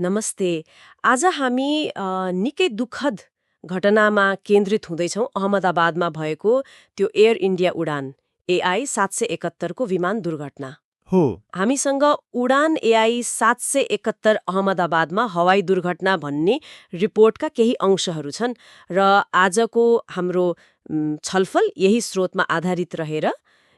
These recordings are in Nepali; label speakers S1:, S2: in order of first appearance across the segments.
S1: नमस्ते। आज हामी निकै दुःखद घटनामा केन्द्रित हुँदैछौँ अहमदाबादमा भएको त्यो एयर इन्डिया उडान एआई 771 को विमान दुर्घटना।
S2: हो।
S1: हामीसँग उडान एआई 771 अहमदाबादमा हवाई दुर्घटना भन्ने रिपोर्टका केही अंशहरू छन् र आजको हाम्रो छलफल यही स्रोतमा आधारित रहेर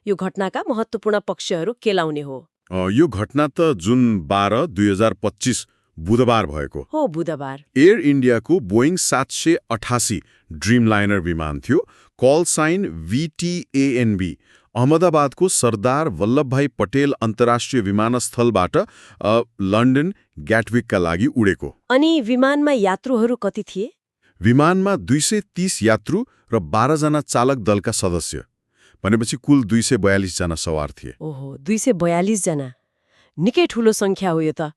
S1: यो घटनाका महत्त्वपूर्ण पक्षहरू केलाउने हो।
S2: यो घटना त जुन 12, 2025 बुधबार भएको
S1: हो बुधबार।
S2: एयर इन्डियाको बोइङ 788 ड्रिमलाइनर विमान थियो। Call sign VTANB अहमदाबादको Sardar Vallabhbhai Patel अन्तर्राष्ट्रिय विमानस्थलबाट लन्डन ग्याटविकका लागि उडेको।
S1: अनि विमानमा यात्रुहरू कति थिए?
S2: विमानमा 230 यात्रु र 12 जना चालक दलका सदस्य भनेपछि कुल 242 जना सवार थिए।
S1: ओहो, 242 जना। निकै ठूलो संख्या हो यो त।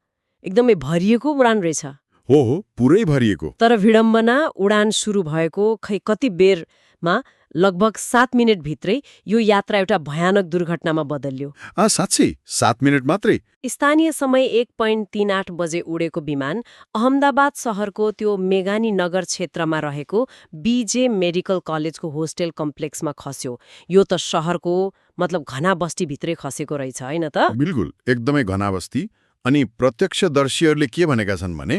S1: एकदमै भरिएको उडान रहेछ।
S2: हो, पुरै भरिएको।
S1: तर विडम्बना उडान सुरु भएको खै कति बेरमा लगभग 7 मिनेट भित्रै यो यात्रा एउटा भयानक दुर्घटनामा बदल्यो।
S2: साँच्चै 7 मिनेट मात्रै?
S1: स्थानीय समय 1.38 बजे उडेको विमान अहमदाबाद शहरको त्यो मेगानी नगर क्षेत्रमा रहेको बीजे मेडिकल कलेजको होस्टेल कम्प्लेक्समा खस्यो। यो त शहरको मतलब घना बस्तीभित्रै खसेको रहेछ हैन त?
S2: बिल्कुल, एकदमै घना बस्ती। अनि प्रत्यक्षदर्शीहरूले के भनेका छन् भने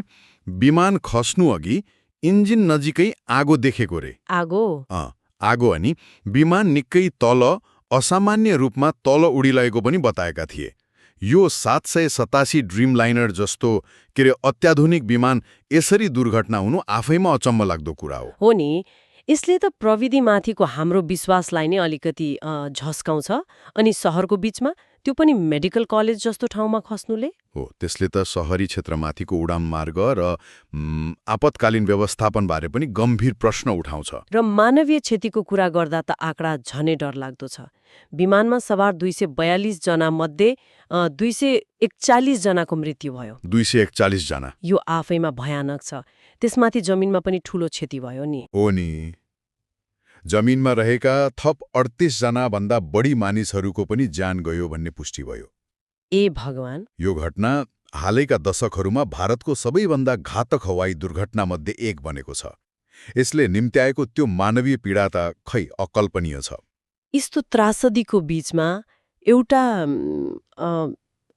S2: विमान खस्नु अघि इन्जिन नजिकै आगो देखेको रे।
S1: आगो?
S2: आगो अनि विमान निकै तल असामान्य रूपमा तल उडिरहेको पनि बताएका थिए। यो 787 ड्रिमलाइनर जस्तो अत्याधुनिक विमान यसरी दुर्घटना हुनु आफैमा अचम्म लाग्दो कुरा
S1: हो नि। यसले त प्रविधिमाथिको हाम्रो विश्वासलाई नै अलिकति झस्काउँछ। अनि शहरको बीचमा त्यो पनि मेडिकल कलेज जस्तो ठाउँमा खस्नुले?
S2: हो, त्यसले त शहरी क्षेत्रमाथिको उडान मार्ग र आपतकालीन व्यवस्थापनबारे पनि गम्भीर प्रश्न उठाउँछ।
S1: र मानवीय क्षतिको कुरा गर्दा त आँकडा झनै डरलाग्दो छ। विमानमा सवार 242 जना मध्ये 241 जनाको मृत्यु भयो।
S2: 241 जना?
S1: यो आफैमा भयानक छ। त्यसमाथि जमिनमा पनि ठूलो क्षति भयो नि।
S2: हो नि। जमिनमा रहेका थप 38 जना भन्दा बढी मानिसहरूको पनि ज्यान गयो भन्ने पुष्टि भयो।
S1: ए भगवान!
S2: यो घटना हालैका दशकहरूमा भारतको सबैभन्दा घातक हवाई दुर्घटना मध्ये एक बनेको छ। यसले निम्त्याएको त्यो मानवीय पीडा त खै अकल्पनीय छ।
S1: यस्तो त्रासदीको बीचमा एउटा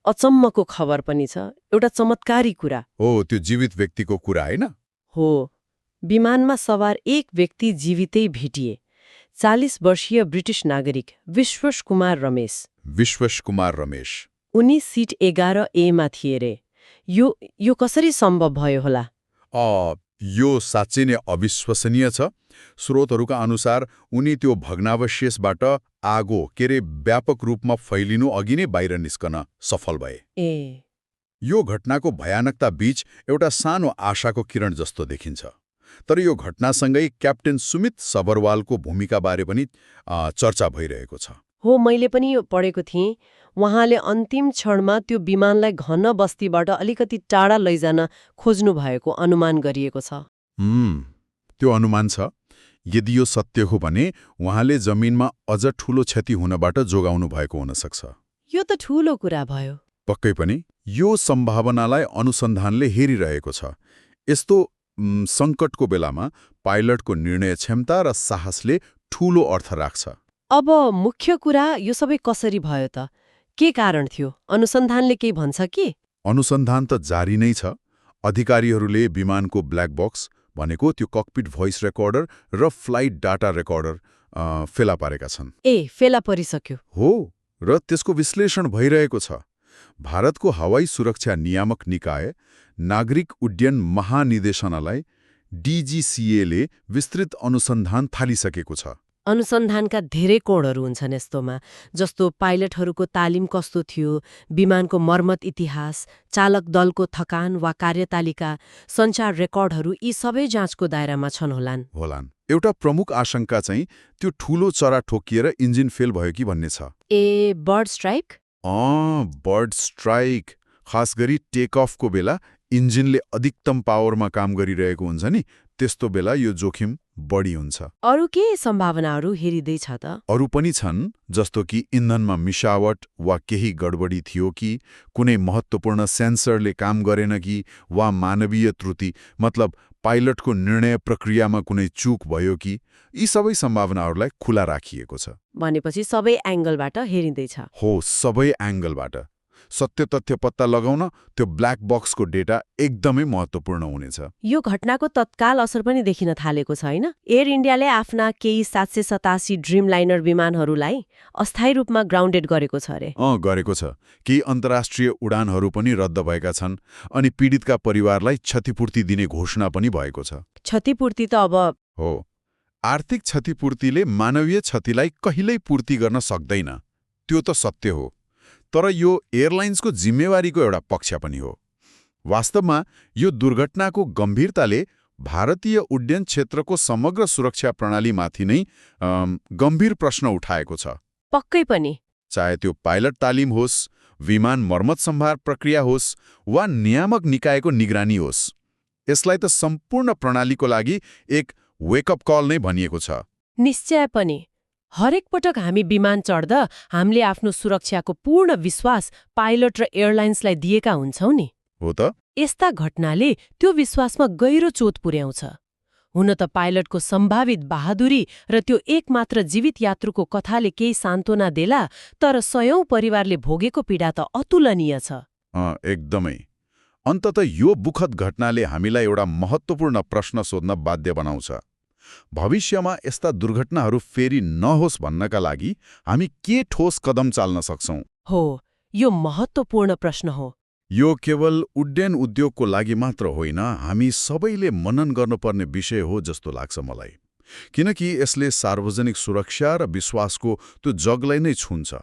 S1: अचम्मको खबर पनि छ, एउटा चमत्कारी कुरा।
S2: हो, त्यो जीवित व्यक्तिको कुरा हैन?
S1: हो, विमानमा सवार एक व्यक्ति जीवितै भेटिए। 40 वर्षीय ब्रिटिश नागरिक विश्वश कुमार रमेश।
S2: विश्वश कुमार रमेश।
S1: उनी सिट 11A मा थिए रे। यो कसरी सम्भव भयो होला?
S2: यो साँच्चै नै अविश्वसनीय छ। स्रोतहरूका अनुसार उनी त्यो भग्नावशेषबाट आगो व्यापक रूपमा फैलिनु अघि नै बाहिर निस्कन सफल भए। यो घटनाको भयानकता बीच एउटा सानो आशाको किरण जस्तो देखिन्छ। तर यो घटनासँगै क्याप्टेन सुमित सबरवालको भूमिकाबारे पनि चर्चा भइरहेको छ।
S1: हो, मैले पनि यो पढेको थिएँ। उहाँले अन्तिम क्षणमा त्यो विमानलाई घन बस्तीबाट अलिकति टाढा लैजान खोज्नु भएको अनुमान गरिएको छ।
S2: त्यो अनुमान छ। यदि यो सत्य हो भने उहाँले जमिनमा अझ ठूलो क्षति हुनबाट जोगाउनु भएको हुन सक्छ।
S1: यो त ठूलो कुरा भयो।
S2: पक्कै पनि। यो सम्भावनालाई अनुसन्धानले हेरिरहेको छ। यस्तो सङ्कटको बेलामा पाइलटको निर्णय क्षमता र साहसले ठूलो अर्थ राख्छ।
S1: अब मुख्य कुरा यो सबै कसरी भयो त? के कारण थियो? अनुसन्धानले केही भन्छ कि?
S2: अनुसन्धान त जारी नै छ। अधिकारीहरूले विमानको ब्ल्याक बक्स भनेको त्यो ककपिट भोइस रेकर्डर र फ्लाइट डाटा रेकर्डर फेला पारेका छन्।
S1: फेला परिसक्यो?
S2: हो, र त्यसको विश्लेषण भइरहेको छ। भारतको हवाई सुरक्षा नियामक निकाय नागरिक उड्डयन महानिदेशनालय DGCA ले विस्तृत अनुसन्धान थालिसकेको छ।
S1: अनुसन्धानका धेरै कोणहरू हुन्छन् यस्तोमा, जस्तो पाइलटहरूको तालिम कस्तो थियो, विमानको मर्मत इतिहास, चालक दलको थकान वा कार्यतालिका, सञ्चार रेकर्डहरू, यी सबै जाँचको दायरामा छन् होलान्।
S2: एउटा प्रमुख आशंका चाहिँ त्यो ठूलो चरा ठोकिएर इन्जिन फेल भयो कि भन्ने छ।
S1: Bird strike?
S2: Bird strike. खास गरी टेक अफको बेला इन्जिनले अधिकतम पावरमा काम गरिरहेको हुन्छ नि, त्यस्तो बेला यो जोखिम बढी हुन्छ।
S1: अरू के सम्भावनाहरू हेरिँदैछ त?
S2: अरू पनि छन्, जस्तो कि इन्धनमा मिसावट वा केही गडबडी थियो कि, कुनै महत्त्वपूर्ण सेन्सरले काम गरेन कि, वा मानवीय त्रुटि मतलब पाइलटको निर्णय प्रक्रियामा कुनै चूक भयो कि, यी सबै सम्भावनाहरूलाई खुला राखिएको छ।
S1: भनेपछि सबै एङ्गलबाट हेरिँदैछ।
S2: हो, सबै एङ्गलबाट। सत्य तथ्य पत्ता लगाउन त्यो ब्ल्याक बक्सको डेटा एकदमै महत्त्वपूर्ण हुनेछ।
S1: यो घटनाको तत्काल असर पनि देखिन थालेको छ हैन? एयर इन्डियाले आफ्ना केही 787 ड्रिम लाइनर विमानहरूलाई अस्थायी रूपमा ग्राउन्डेड गरेको छ अरे।
S2: गरेको छ। केही अन्तर्राष्ट्रिय उडानहरू पनि रद्द भएका छन् अनि पीडितका परिवारलाई क्षतिपूर्ति दिने घोषणा पनि भएको छ।
S1: क्षतिपूर्ति त अब
S2: हो, आर्थिक क्षतिपूर्तिले मानवीय क्षतिलाई कहिल्यै पूर्ति गर्न सक्दैन, त्यो त सत्य हो। तर यो एयरलाइन्सको जिम्मेवारीको एउटा पक्ष पनि हो। वास्तवमा यो दुर्घटनाको गम्भीरताले भारतीय उड्डयन क्षेत्रको समग्र सुरक्षा प्रणालीमाथि नै गम्भीर प्रश्न उठाएको छ।
S1: पक्कै पनि।
S2: चाहे त्यो पाइलट तालिम होस्, विमान मर्मत सम्भार प्रक्रिया होस्, वा नियामक निकायको निगरानी होस्, यसलाई त सम्पूर्ण प्रणालीको लागि एक वेकअप कल नै भनिएको छ।
S1: निश्चय पनि। हरेक पटक हामी विमान चढ्दा हामीले आफ्नो सुरक्षाको पूर्ण विश्वास पाइलट र एयरलाइन्सलाई दिएका हुन्छौं नि।
S2: हो त।
S1: यस्ता घटनाले त्यो विश्वासमा गहिरो चोट पुर्याउँछ। हुन त पाइलटको सम्भावित बहादुरी र त्यो एकमात्र जीवित यात्रुको कथाले केही सान्त्वना देला, तर सयौं परिवारले भोगेको पीडा त अतुलनीय छ।
S2: एकदमै। अन्ततः यो दुःखद घटनाले हामीलाई एउटा महत्त्वपूर्ण प्रश्न सोध्न बाध्य बनाउँछ। भविष्यमा यस्ता दुर्घटनाहरू फेरि नहोस् भन्नका लागि हामी के ठोस कदम चाल्न सक्छौं?
S1: हो, यो महत्त्वपूर्ण प्रश्न हो।
S2: यो केवल उड्डयन उद्योगको लागि मात्र होइन, हामी सबैले मनन गर्नुपर्ने विषय हो जस्तो लाग्छ मलाई। किनकि यसले सार्वजनिक सुरक्षा र विश्वासको त्यो जगलाई नै छुन्छ।